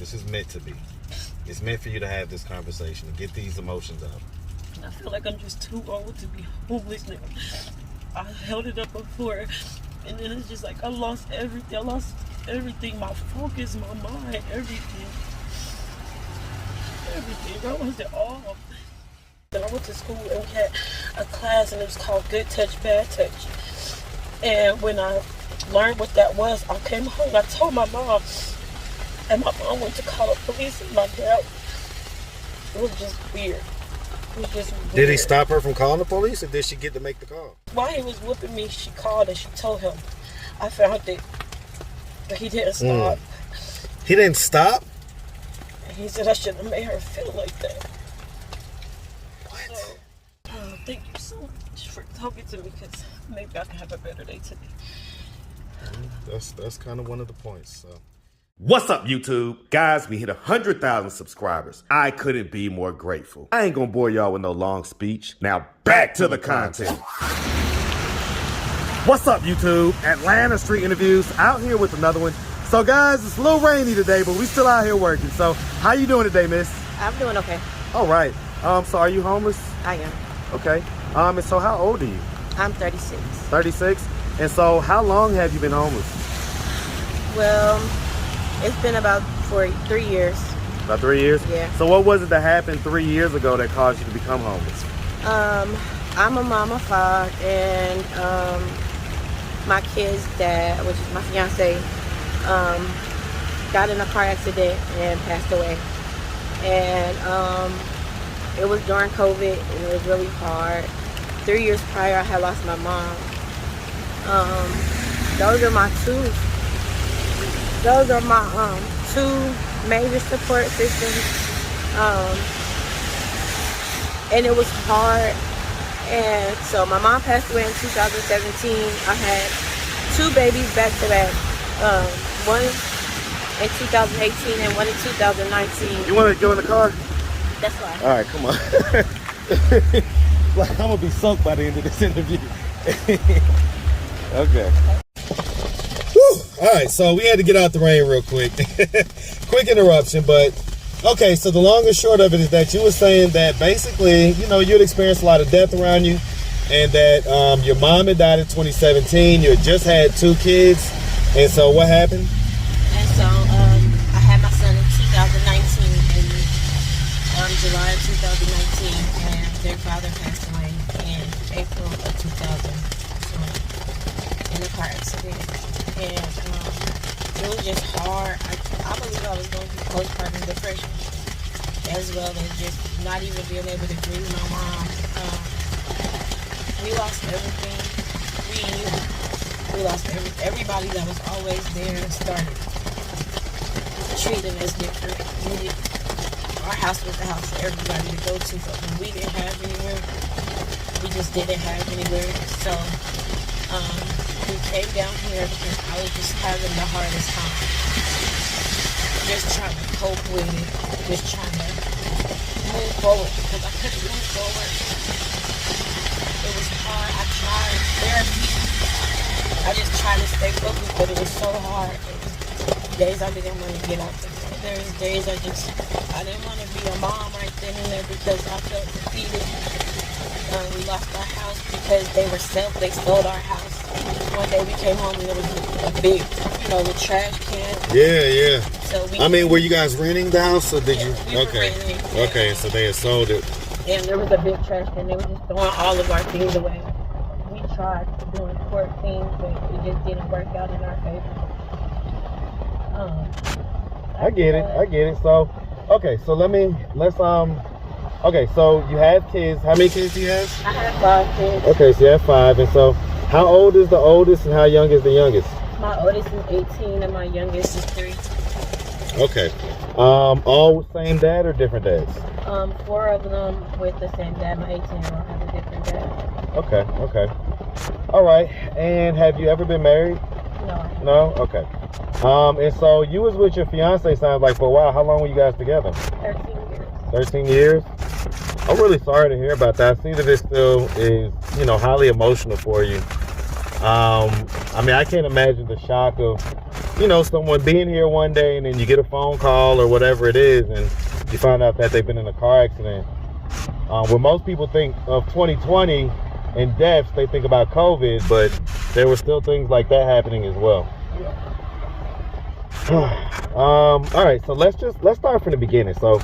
This is meant to be. It's meant for you to have this conversation and get these emotions out. I feel like I'm just too old to be homeless now. I held it up before, and then it's just like I lost everything. I lost everything, my focus, my mind, everything. I lost it all. And I went to school and we had a class and it was called Good Touch, Bad Touch. And when I learned what that was, I came home and I told my mom. And my mom went to call the police and my dad, it was just weird. It was just weird. Did he stop her from calling the police or did she get to make the call? While he was whooping me, she called and she told him. I found it. But he didn't stop. He didn't stop? And he said I shouldn't have made her feel like that. What? So, thank you so much for talking to me because maybe I can have a better day today. That's kind of one of the points, so. What's up, YouTube? Guys, we hit 100,000 subscribers. I couldn't be more grateful. I ain't gonna bore y'all with no long speech. Now back to the content. What's up, YouTube? Atlanta Street Interviews out here with another one. So guys, it's a little rainy today, but we still out here working. So how you doing today, miss? I'm doing okay. All right. So are you homeless? I am. Okay. And so how old are you? I'm 36. 36? And so how long have you been homeless? Well, it's been about 3 years. About 3 years? Yeah. So what was it that happened 3 years ago that caused you to become homeless? I'm a mom of 5, and my kid's dad, which is my fiance, got in a car accident and passed away. And it was during COVID, and it was really hard. 3 years prior, I had lost my mom. Those are my two major support systems. And it was hard. And so my mom passed away in 2017. I had 2 babies back to back. One in 2018 and one in 2019. You want to go in the car? That's fine. All right, come on. Like, I'm going to be soaked by the end of this interview. Okay. Whew. All right, so we had to get out the rain real quick. Quick interruption, but okay, so the long and short of it is that you were saying that basically, you know, you'd experienced a lot of death around you and that your mom had died in 2017. You had just had 2 kids. And so what happened? And so I had my son in 2019, in July of 2019, and their father passed away in April of 2020 in a car accident. And it was just hard. I believe I was going through postpartum depression, as well as just not even being able to grieve my mom. We lost everything. We lost everybody that was always there and started treating us different. Our house was the house for everybody to go to, but when we didn't have anywhere, we just didn't have anywhere. So we came down here because I was just having the hardest time. Just trying to cope with it. Just trying to move forward because I couldn't move forward. It was hard. I tried therapy. I just tried to stay focused, but it was so hard. It was days I didn't want to get out there. There was days I didn't want to be a mom right then and there because I felt defeated. We lost our house because they sold our house. One day we came home and there was a big, the trash can. Yeah. So were you guys renting the house or did you? We were renting. Okay, so they had sold it. And there was a big trash can. They were just throwing all of our things away. We tried doing court things, but it just didn't work out in our favor. I get it. So, okay, so okay, so you have kids. How many kids do you have? I have 5 kids. Okay, so you have 5. And so how old is the oldest and how young is the youngest? My oldest is 18 and my youngest is 3. Okay. All same dad or different dads? 4 of them with the same dad. My 18-year-old has a different dad. Okay. All right. And have you ever been married? No? Okay. And so you was with your fiance, sounds like, for a while. How long were you guys together? 13 years. 13 years? I'm really sorry to hear about that. I see that it still is, highly emotional for you. I can't imagine the shock of you know, someone being here one day and then you get a phone call or whatever it is and you find out that they've been in a car accident. When most people think of 2020 and deaths, they think about COVID, but there were still things like that happening as well. All right, so let's start from the beginning. So,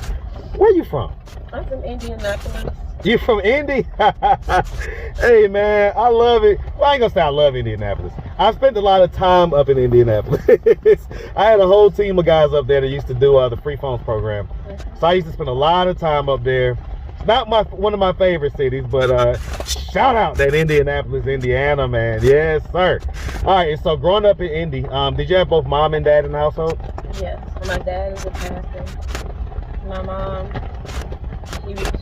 where you from? I'm from Indianapolis. You from Indy? Hey man, I love it. Well, I ain't gonna say I love Indianapolis. I spent a lot of time up in Indianapolis. I had a whole team of guys up there that used to do the free phones program. So I used to spend a lot of time up there. It's not one of my favorite cities, but shout out that Indianapolis, Indiana, man. Yes, sir. All right, so growing up in Indy, did you have both mom and dad in the household? Yes, my dad is a pastor. My mom,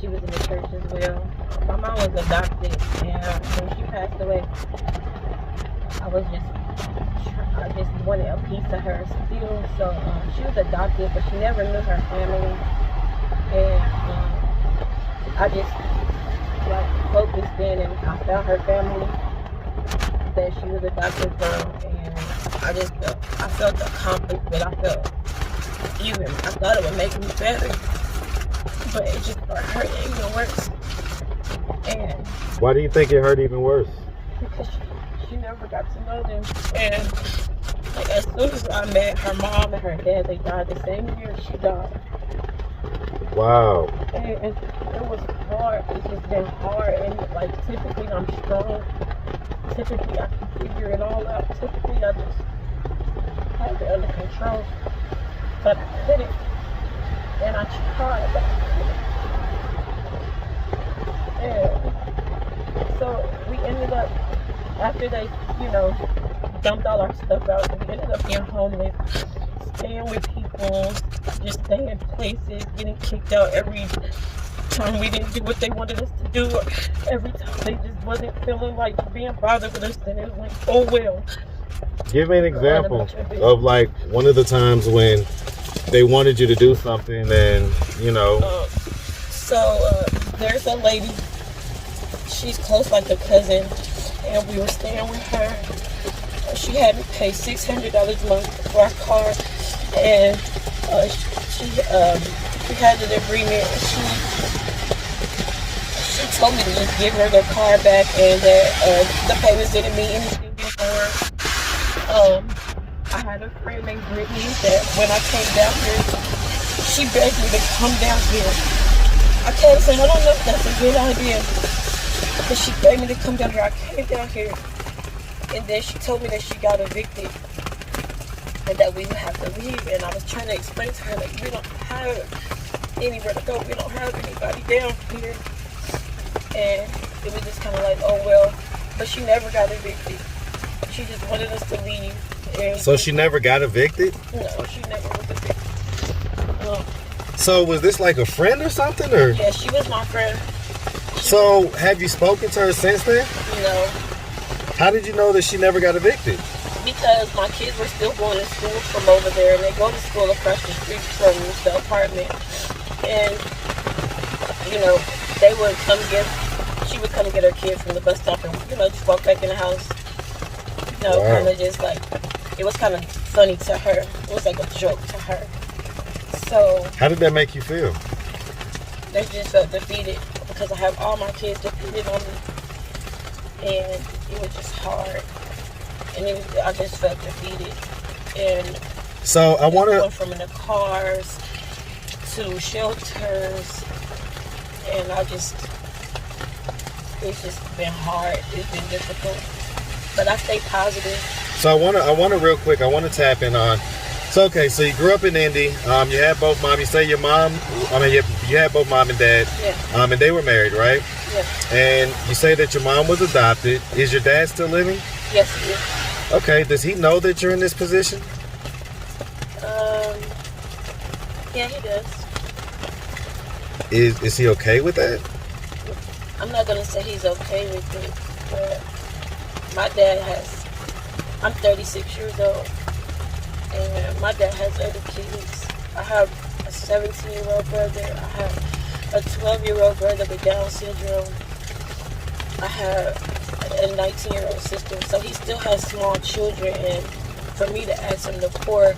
she was in the church as well. My mom was adopted, and when she passed away, I just wanted a piece of her still. So she was adopted, but she never knew her family, and I just focused in, and I found her family that she was adopted from, and I felt accomplished, but I thought it would make me better, but it just hurt even worse. And why do you think it hurt even worse? because she never got to know them, and like, as soon as I met her mom and her dad, they died the same year she died. Wow. And it was hard. It's just been hard, and like typically I'm strong. Typically I can figure it all out. Typically I just have it under control, but I couldn't. And I tried, but I couldn't. And so we ended up, after they, dumped all our stuff out, we ended up being homeless, staying with people, just staying in places, getting kicked out every time we didn't do what they wanted us to do, or every time they just wasn't feeling like being bothered with us, and it was like, oh well. Give me an example of like one of the times when they wanted you to do something, and So there's a lady, she's close like a cousin, and we were staying with her. She had me pay $600 a month for our car, and she had an agreement. She told me to just give her the car back, and that the payments didn't mean anything before. I had a friend named Brittany that when I came down here, she begged me to come down here. I kept saying, I don't know if that's a good idea, but she begged me to come down here. I came down here, and then she told me that she got evicted and that we would have to leave. And I was trying to explain to her that we don't have anywhere to go. We don't have anybody down here. And it was just kind of like, oh well. But she never got evicted. She just wanted us to leave. And so she never got evicted? No, she never was evicted. So was this like a friend or something, or? Yeah, she was my friend. So have you spoken to her since then? No. How did you know that she never got evicted? Because my kids were still going to school from over there, and they go to school across the street from the apartment. And, they would she would come get her kids from the bus stop and, just walk back in the house. Wow. Kind of just like, it was kind of funny to her. It was like a joke to her. So. How did that make you feel? They just felt defeated because I have all my kids dependent on me. And it was just hard. And I just felt defeated. And so I want to going from in the cars to shelters, and it's just been hard. It's been difficult, but I stay positive. So I want to real quick. I want to tap in on. So okay, so you grew up in Indy. You had both mom. You say your mom. You had both mom and dad. Yeah. And they were married, right? Yeah. And you say that your mom was adopted. Is your dad still living? Yes, he is. Okay. Does he know that you're in this position? Yeah, he does. Is he okay with that? I'm not gonna say he's okay with it, but my dad I'm 36 years old, and my dad has other kids. I have a 17-year-old brother. I have a 12-year-old brother with Down syndrome. I have a 19-year-old sister, so he still has small children, and for me to ask him to pour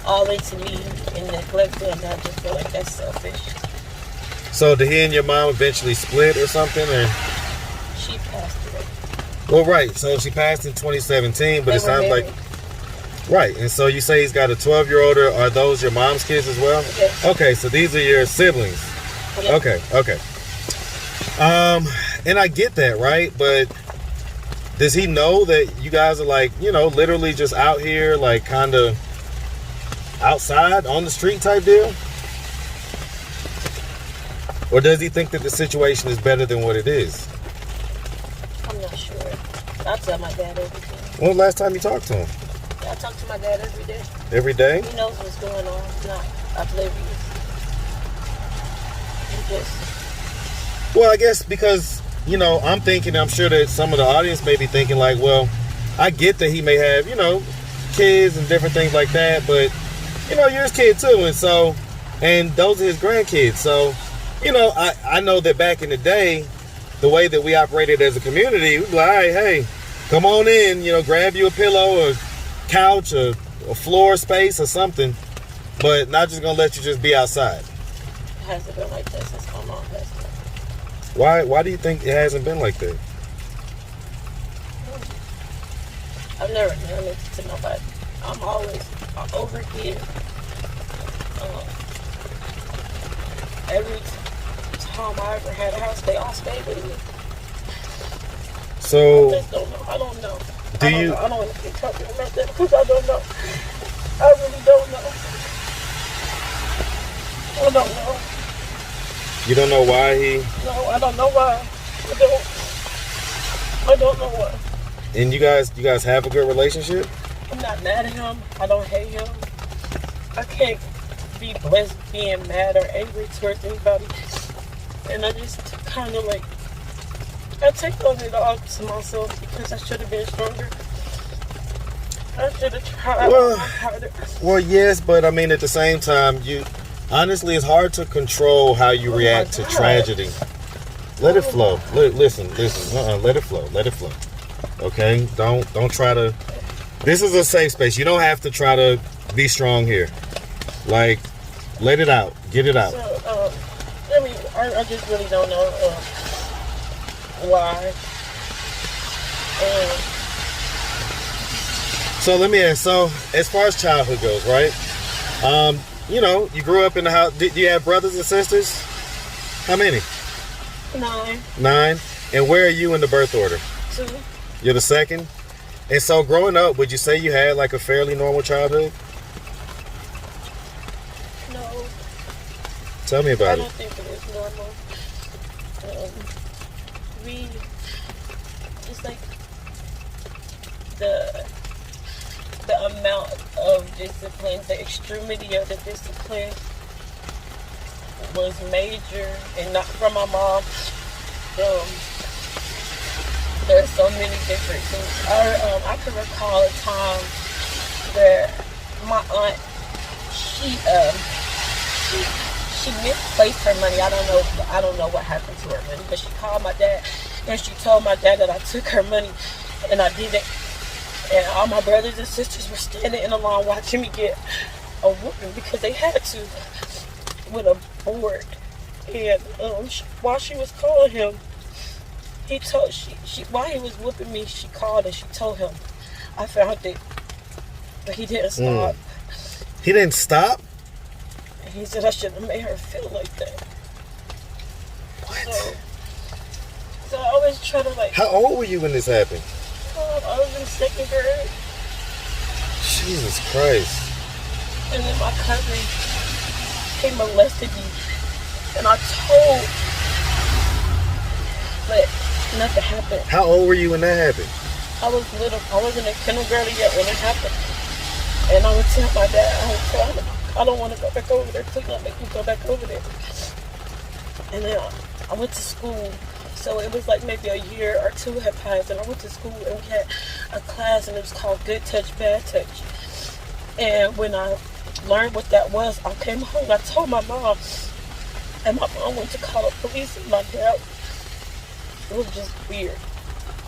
all into me and neglect them, I just feel like that's selfish. So did he and your mom eventually split or something? Or She passed away. well, right. So she passed in 2017, but They it were sounds married. like right. And so you say he's got a 12-year-old. Are those your mom's kids as well? Yes. Okay, so these are your siblings. Yeah. Okay. And I get that, right? But does he know that you guys are like, literally just out here, like kind of outside on the street type deal? Or does he think that the situation is better than what it is? I'm not sure. I tell my dad everything. When was the last time you talked to him? I talk to my dad every day. Every day? He knows what's going on. He's not oblivious. He just... Well, I guess because, I'm sure that some of the audience may be thinking like, well, I get that he may have, kids and different things like that, but, you're his kid too. And those are his grandkids. So, I know that back in the day, the way that we operated as a community, we'd be like, all right, hey, come on in, grab you a pillow or couch or a floor space or something, but not just going to let you just be outside. It hasn't been like that since my mom passed away. Why do you think it hasn't been like that? I've never done it to nobody. I'm always over here. Every time I ever had a house, they all stayed with me. So, I just don't know. I don't know. Do I don't you- know. I don't want to keep talking about that because I don't know. I really don't know. I don't know. you don't know why he... No, I don't know why. I don't know why. And you guys have a good relationship? I'm not mad at him. I don't hate him. I can't be blessed being mad or angry towards anybody. And I just kind of like, I take it all to myself because I should have been stronger. I should have tried Well- harder. Well, yes, but I mean, at the same time, honestly, it's hard to control how you Oh react my to God. tragedy. Let it flow. Listen. Let it flow. Okay? Don't try to... This is a safe space. You don't have to try to be strong here. Like, let it out. Get it out. So, I just really don't know why. So let me ask, as far as childhood goes, right? You grew up in the house. Did you have brothers and sisters? How many? 9, 9. And where are you in the birth order? 2. You're the second? And so growing up, would you say you had like a fairly normal childhood? No, Tell me I about don't it. think it was normal. It's like the amount of discipline, the extremity of the discipline was major, and not from my mom. There's so many different things. I can recall a time where my aunt, she misplaced her money. I don't know what happened to her money, but she called my dad and she told my dad that I took her money and I didn't. And all my brothers and sisters were standing in the line watching me get a whooping because they had to with a board. And while she was calling him, he told while he was whooping me, she called and she told him I found it, but he didn't stop. He didn't stop? And he said I shouldn't have made her feel like that. What? So I always try to like. How old were you when this happened? I was in 2nd grade, Jesus Christ. and then my cousin he molested me, and I told, but nothing happened. How old were you when that happened? I was little. I wasn't in kindergarten yet when it happened. And I would tell my dad, I don't want to go back over there. Please don't make me go back over there. And then I went to school. So it was like maybe a year or 2 had passed. And I went to school and we had a class and it was called Good Touch, Bad Touch. And when I learned what that was, I came home and I told my mom. And my mom went to call the police and my dad, it was just weird.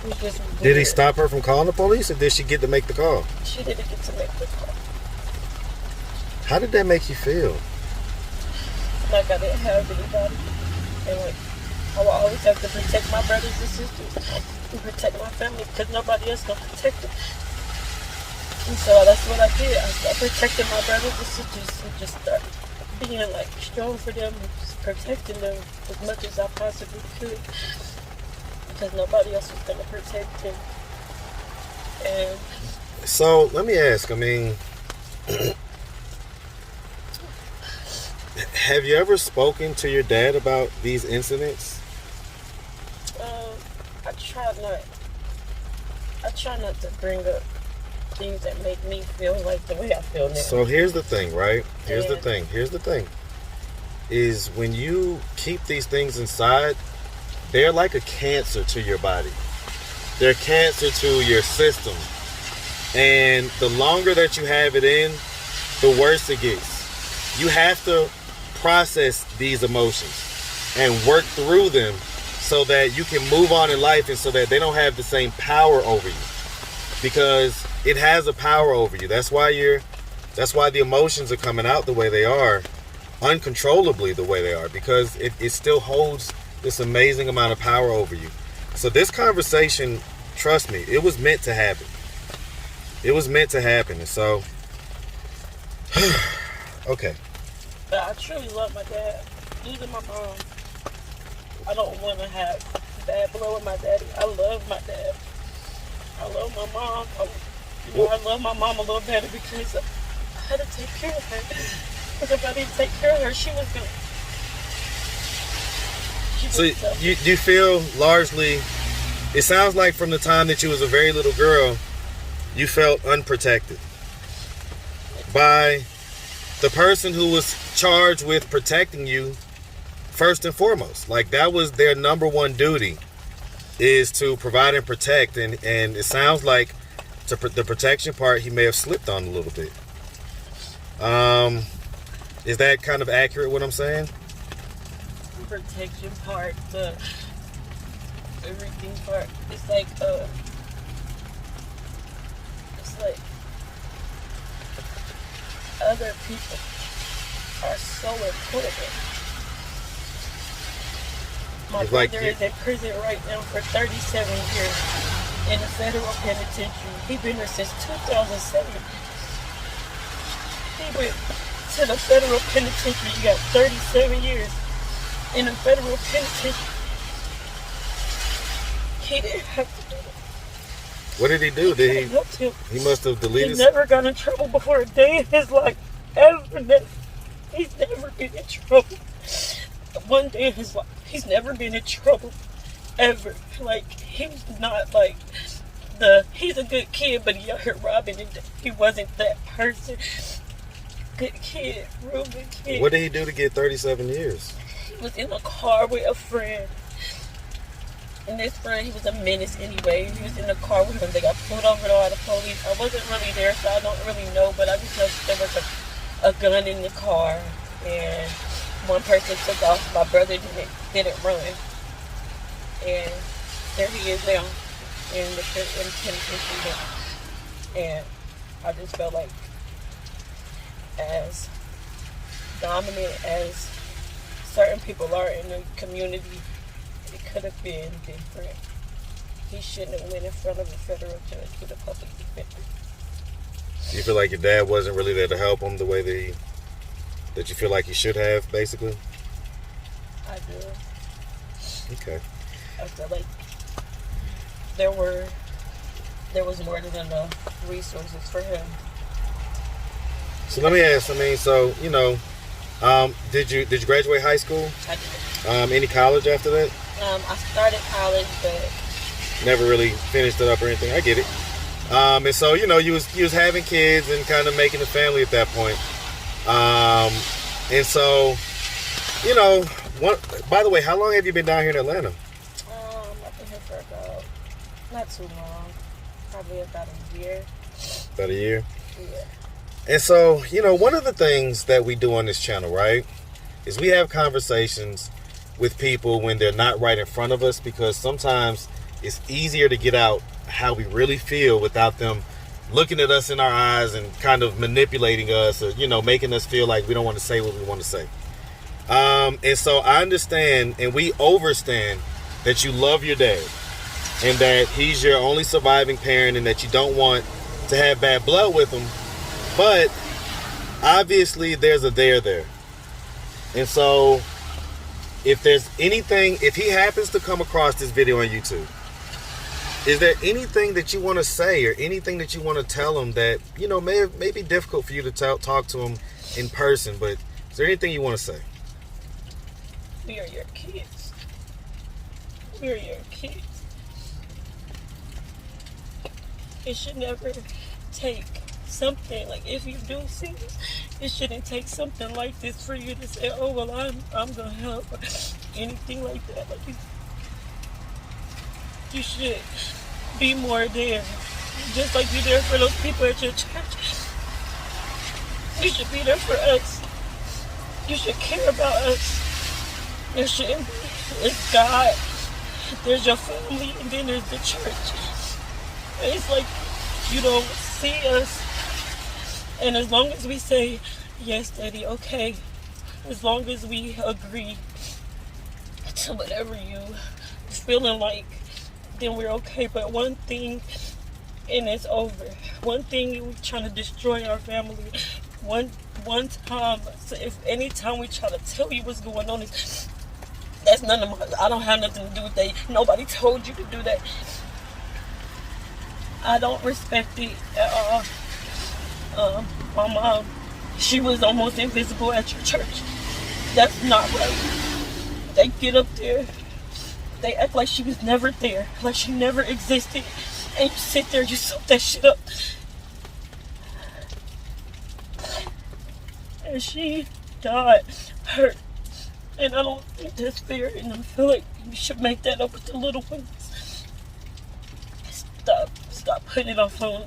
was just weird. Did he stop her from calling the police, or did she get to make the call? She didn't get to make the call. How did that make you feel? Like I didn't have anybody. And like, I will always have to protect my brothers and sisters and protect my family because nobody else gonna protect them. And so that's what I did. I started protecting my brothers and sisters and just started being like strong for them and just protecting them as much as I possibly could because nobody else was gonna protect them. And so let me ask, I mean, have you ever spoken to your dad about these incidents? I try not to bring up things that make me feel like the way I feel now. So here's the thing, right? Here's the thing. Is when you keep these things inside, they're like a cancer to your body. They're cancer to your system. And the longer that you have it in, the worse it gets. You have to process these emotions and work through them so that you can move on in life and so that they don't have the same power over you. Because it has a power over you. That's why the emotions are coming out the way they are, uncontrollably the way they are, because it still holds this amazing amount of power over you. So this conversation, trust me, it was meant to happen. It was meant to happen. And so, okay. But I truly love my dad. Even my mom. I don't want to have bad blood with my daddy. I love my dad. I love my mom. I love my mom a little better because I had to take care of her. Because if I didn't take care of her, she was going to... So you feel largely, it sounds like from the time that you was a very little girl, you felt unprotected by the person who was charged with protecting you first and foremost. Like that was their number one duty, is to provide and protect. And it sounds like the protection part he may have slipped on a little bit. Is that kind of accurate what I'm saying? Protection part, the everything part. It's like other people are so important. My brother is in prison right now for 37 years in a federal penitentiary. He's been there since 2007. He went to the federal penitentiary. He got 37 years in a federal penitentiary. He didn't have to do it. What did he do? He must have deleted. He never got in trouble before a day in his life. Ever. He's never been in trouble. One day in his life. He's never been in trouble. Ever. Like, he's not like he's a good kid, but he out here robbing and he wasn't that person. Good kid, real good kid. What did he do to get 37 years? He was in a car with a friend. And this friend, he was a menace anyway. He was in the car with him. They got pulled over by the police. I wasn't really there, so I don't really know. But I just know there was a gun in the car. And one person took off. My brother didn't run. And there he is now in the penitentiary. And I just felt like as dominant as certain people are in the community, it could have been different. He shouldn't have went in front of a federal judge with a public defender. You feel like your dad wasn't really there to help him the way that you feel like he should have, basically? I do. Okay. I feel like there was more than enough resources for him. So let me ask, did you graduate high school? I did. Any college after that? I started college, but never really finished it up or anything. I get it. And so, you was having kids and kind of making a family at that point. And so, by the way, how long have you been down here in Atlanta? I've been here for about, not too long, probably about a year. About a year? Yeah. And so, one of the things that we do on this channel, right, is we have conversations with people when they're not right in front of us, because sometimes it's easier to get out how we really feel without them looking at us in our eyes and kind of manipulating us, or, you know, making us feel like we don't want to say what we want to say. And so I understand, and we overstand, that you love your dad and that he's your only surviving parent and that you don't want to have bad blood with him. But obviously there's a there. And so if there's anything, if he happens to come across this video on YouTube, is there anything that you want to say or anything that you want to tell him that, you know, may be difficult for you to talk to him in person, but is there anything you want to say? We are your kids. We're your kids. It should never take something, like, if you do see this, it shouldn't take something like this for you to say, oh, well, I'm gonna help, or anything like that. Like, you should be more there, just like you're there for those people at your church. You should be there for us. You should care about us. There shouldn't be. It's God, there's your family, and then there's the church. And it's like you don't see us. And as long as we say, yes, Daddy, okay, as long as we agree to whatever you feeling like, then we're okay. But one thing, and it's over. One thing, you're trying to destroy our family. One time, so if any time we try to tell you what's going on, that's none of my, I don't have nothing to do with that. Nobody told you to do that. I don't respect it at all. My mom, she was almost invisible at your church. That's not right. They get up there, they act like she was never there, like she never existed, and you sit there, you soak that shit up. And she died hurt. And I don't think that's fair, and I feel like you should make that up with the little ones. Stop putting it off on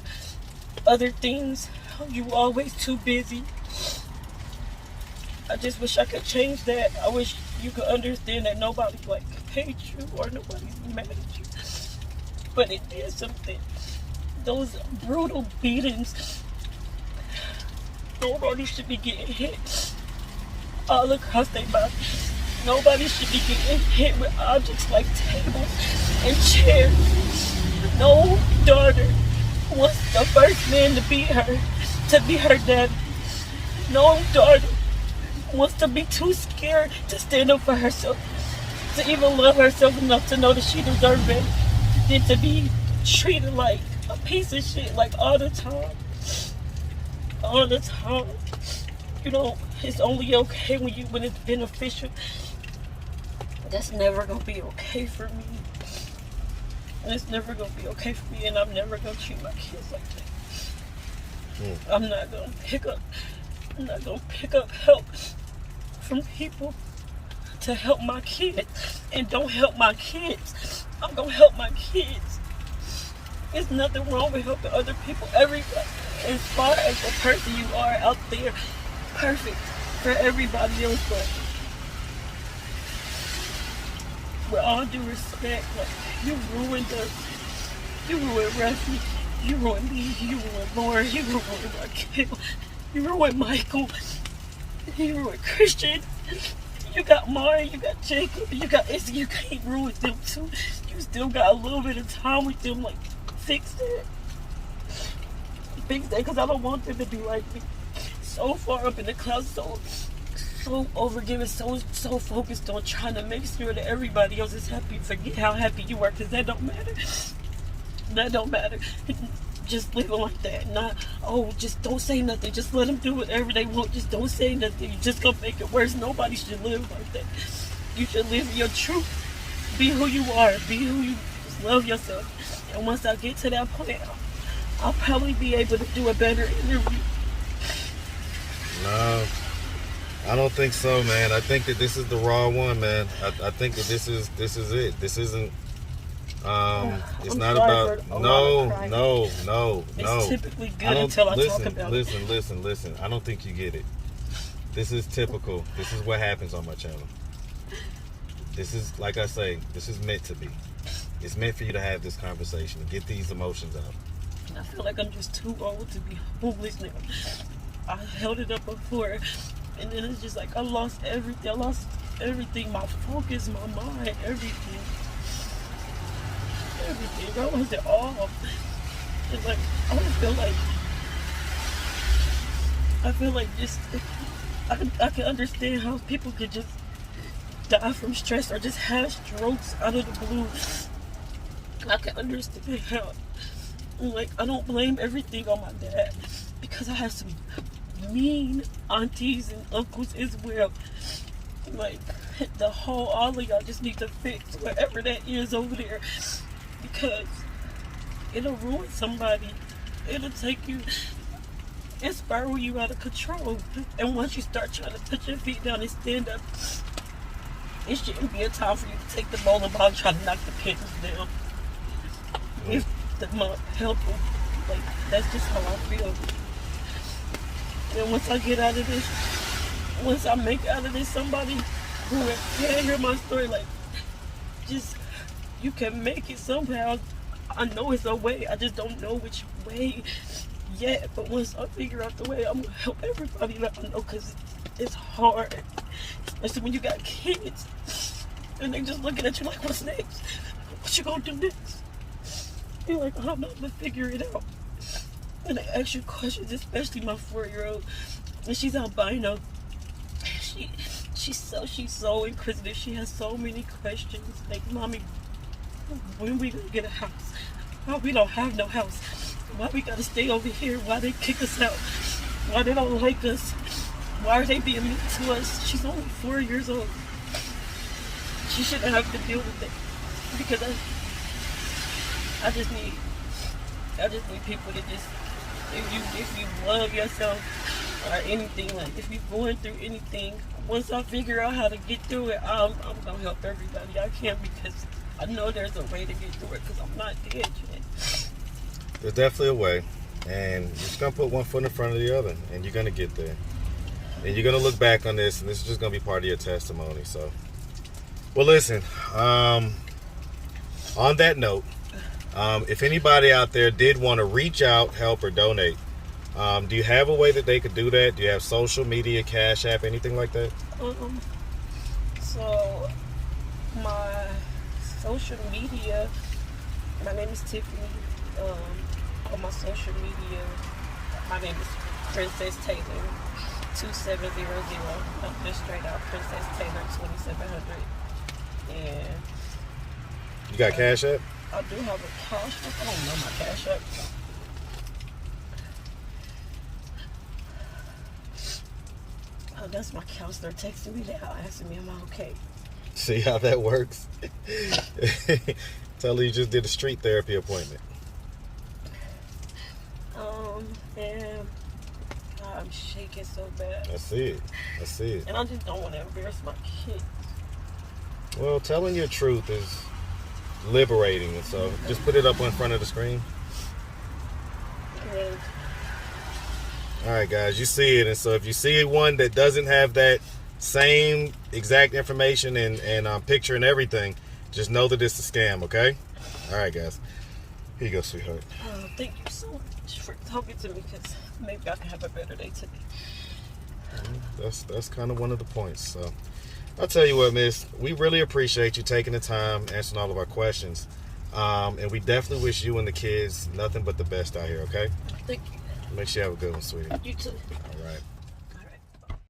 other things. You always too busy. I just wish I could change that. I wish you could understand that nobody paid you or nobody's mad at you. But it did something. Those brutal beatings, nobody should be getting hit all across their body. Nobody should be getting hit with objects like tables and chairs. No daughter wants the first man to be her daddy. No daughter wants to be too scared to stand up for herself, to even love herself enough to know that she deserves better than to be treated like a piece of shit, like all the time. All the time. You know, it's only okay when it's beneficial. That's never gonna be okay for me. And it's never gonna be okay for me, and I'm never gonna treat my kids like that. I'm not gonna pick up help from people to help my kids, and don't help my kids. I'm gonna help my kids. There's nothing wrong with helping other people. Everybody, as far as the person you are out there, perfect for everybody else, but with all due respect, you ruined us. You ruined Rusty. You ruined me. You ruined Laura. You ruined Raquel. You ruined Michael. You ruined Christian. You got Mari. You got Jacob. You got Izzy. You can't ruin them too. You still got a little bit of time with them. Fix that. Fix that, because I don't want them to be like me. So far up in the clouds, so overgiving, so focused on trying to make sure that everybody else is happy. Forget how happy you are, because that don't matter. That don't matter. Just living like that. Just don't say nothing. Just let them do whatever they want. Just don't say nothing. You just gonna make it worse. Nobody should live like that. You should live your truth. Be who you are. Be who you just love yourself. And once I get to that point, I'll probably be able to do a better interview. No, I don't think so, man. I think that this is the raw one, man. I think that this is it. This isn't. It's not about. No. It's typically good until I talk about it. Listen. I don't think you get it. This is typical. This is what happens on my channel. This is, like I say, this is meant to be. It's meant for you to have this conversation and get these emotions out. And I feel like I'm just too old to be homeless now. I held it up before, and then it's just like I lost everything. I lost everything, my focus, my mind, everything. Everything. I lost it all. It's like, I feel like just, I can understand how people could just die from stress or just have strokes out of the blue. I can understand how, like, I don't blame everything on my dad because I have some mean aunties and uncles as well. Like, all of y'all just need to fix whatever that is over there because it'll ruin somebody. It'll take you and spiral you out of control. And once you start trying to put your feet down and stand up, it shouldn't be a time for you to take the bowling ball and try to knock the pins down. If the help, like, that's just how I feel. And once I get out of this, once I make out of this somebody who can hear my story, like, just, you can make it somehow. I know it's a way, I just don't know which way yet. But once I figure out the way, I'm gonna help everybody that I know because it's hard. Especially when you got kids and they just looking at you like, what's next? What you gonna do next? You're like, I don't know, but figure it out. And they ask you questions, especially my 4-year-old. And she's albino. She's so inquisitive. She has so many questions. Like, Mommy, when we gonna get a house? Why we don't have no house? Why we gotta stay over here? Why they kick us out? Why they don't like us? Why are they being mean to us? She's only 4 years old. She shouldn't have to deal with it. Because I just need people to just, if you love yourself or anything, like if you're going through anything, once I figure out how to get through it, I'm gonna help everybody I can because I know there's a way to get through it because I'm not dead yet. There's definitely a way, and you're just gonna put one foot in front of the other, and you're gonna get there. And you're gonna look back on this, and this is just gonna be part of your testimony. So, well, listen. On that note, if anybody out there did want to reach out, help, or donate, do you have a way that they could do that? Do you have social media, Cash App, anything like that? So my social media, my name is Tiffany. On my social media, my name is Princess Taylor 2700. I'm just straight out Princess Taylor 2700. And you got Cash App? I do have a Cash App. I don't know my Cash App. Oh, that's my counselor texting me now, asking me am I okay. See how that works? Tell her you just did a street therapy appointment. And God, I'm shaking so bad. I see it. And I just don't want to embarrass my kids. Well, telling your truth is liberating, and so just put it up in front of the screen. And All right, guys, you see it, and so if you see one that doesn't have that same exact information and picture and everything, just know that it's a scam, okay? All right, guys. Here you go, sweetheart. thank you so much for talking to me because maybe I can have a better day today. That's kind of one of the points. So I'll tell you what, miss, we really appreciate you taking the time, answering all of our questions. And we definitely wish you and the kids nothing but the best out here, okay? Thank you. Make sure you have a good one, sweetie. You too. All right.